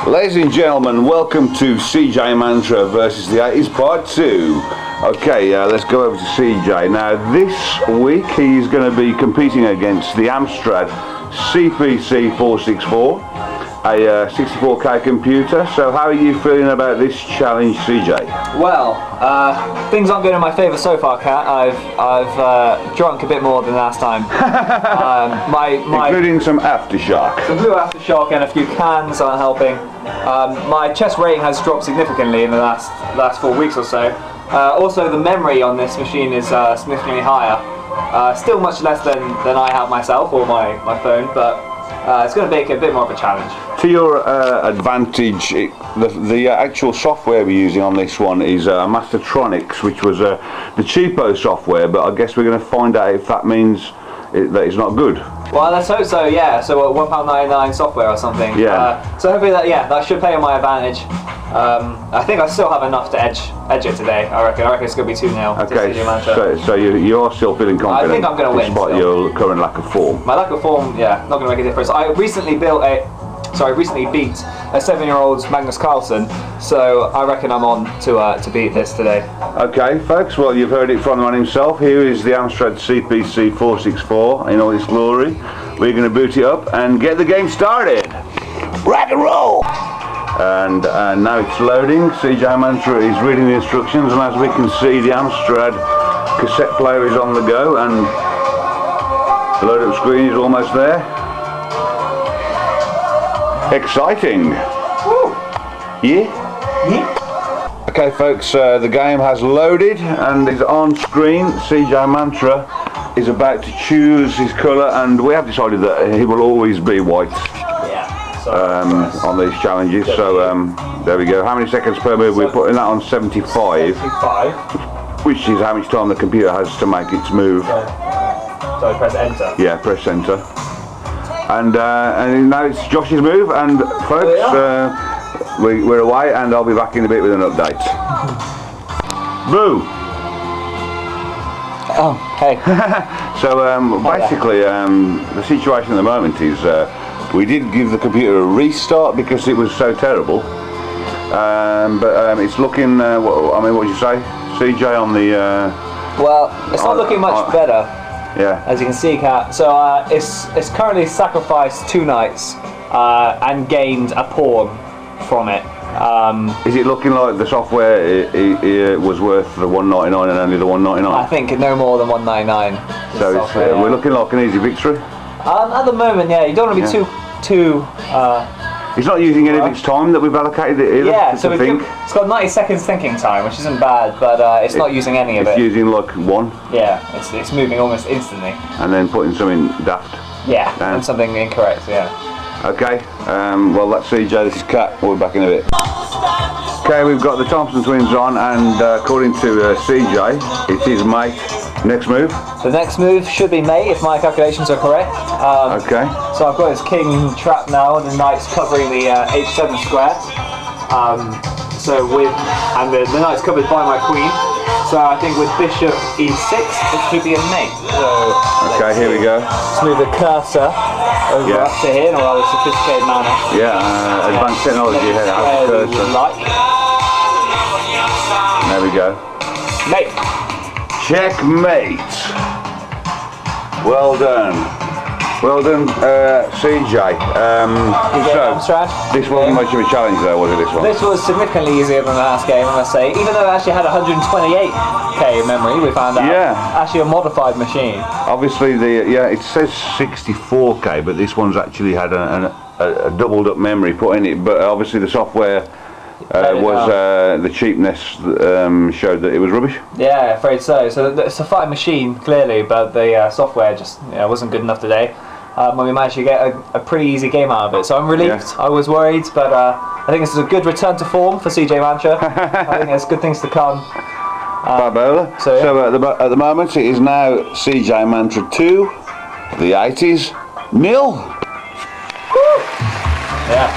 Ladies and gentlemen, welcome to CJ Mantra versus the 80's Part 2. Okay, let's go over to CJ. Now this week he's going to be competing against the Amstrad CPC464, a 64K computer. So how are you feeling about this challenge, CJ? Well, things aren't going in my favour so far, Kat. I've drunk a bit more than last time. Including some aftershock. Some blue aftershock and a few cans aren't helping. My chest rating has dropped significantly in the last 4 weeks or so. Also, the memory on this machine is significantly higher. Still much less than I have myself or my phone, but it's going to make it a bit more of a challenge. To your advantage, the actual software we're using on this one is Mastertronics, which was the cheapo software, but I guess we're going to find out if that means that it's not good. Well, let's hope so, yeah. So £1.99 software or something. Yeah. So hopefully that should play on my advantage. I think I still have enough to edge it today. I reckon it's going to be 2-0. Okay, so you are still feeling confident? I think I'm going to win. Despite your current lack of form? My lack of form, yeah, not going to make a difference. I recently beat a 7-year-old Magnus Carlsen, so I reckon I'm on to beat this today. Okay, folks, well, you've heard it from the man himself. Here is the Amstrad CPC464 in all its glory. We're going to boot it up and get the game started. Rock and roll! And now it's loading. CJ Mantra is reading the instructions, and as we can see, the Amstrad cassette player is on the go, and the load up screen is almost there. Exciting! Woo. Yeah? Okay, folks, the game has loaded and is on screen. CJ Mantra is about to choose his colour, and we have decided that he will always be white. On these challenges, so there we go. How many seconds per move? We're putting that on 75, which is how much time the computer has to make its move. So press enter. Yeah, press enter. And now it's Josh's move, and folks, we're away, and I'll be back in a bit with an update. Boo! Oh, hey. So basically, the situation at the moment is we did give the computer a restart because it was so terrible, but it's looking, what would you say, CJ, on the... well, it's not looking much better, yeah. As you can see, Kat. So it's currently sacrificed 2 knights and gained a pawn from it. Is it looking like the software it was worth the $1.99 and only the $1.99? I think no more than $1.99. So we're looking like an easy victory? At the moment, yeah, you don't want to be too it's not using any of its time that we've allocated it either. Yeah, so it's got 90 seconds thinking time, which isn't bad, but it's not using any of it. It's using like 1. Yeah, it's moving almost instantly. And then putting something daft. Yeah, and something incorrect, yeah. Okay, well that's CJ, this is Kat, we'll be back in a bit. Okay, we've got the Thompson twins on, and according to CJ, it is mate. Next move? The next move should be mate, if my calculations are correct. Okay. So I've got his king trapped now, and the knight's covering the h7 square. The knight's covered by my queen. So I think with bishop e6, it should be a mate. So okay, here we go. Let's move the cursor over up to here in a rather sophisticated manner. Yeah, advanced technology here. There we go. Mate. Checkmate. Well done. Well done, CJ. Amstrad? This wasn't much of a challenge though, was it, this one? This was significantly easier than the last game, I must say. Even though it actually had 128k memory, we found out. Yeah. Actually a modified machine. Obviously, it says 64k, but this one's actually had a doubled up memory put in it, but obviously the software the cheapness showed that it was rubbish. Yeah, afraid so. So it's a fine machine, clearly, but the software just wasn't good enough today. When we managed to get a pretty easy game out of it. So I'm relieved. Yeah. I was worried, but I think this is a good return to form for CJ Mantra. I think there's good things to come. Barbola. So at the moment it is now CJ Mantra 2, the 80's 0. Yeah.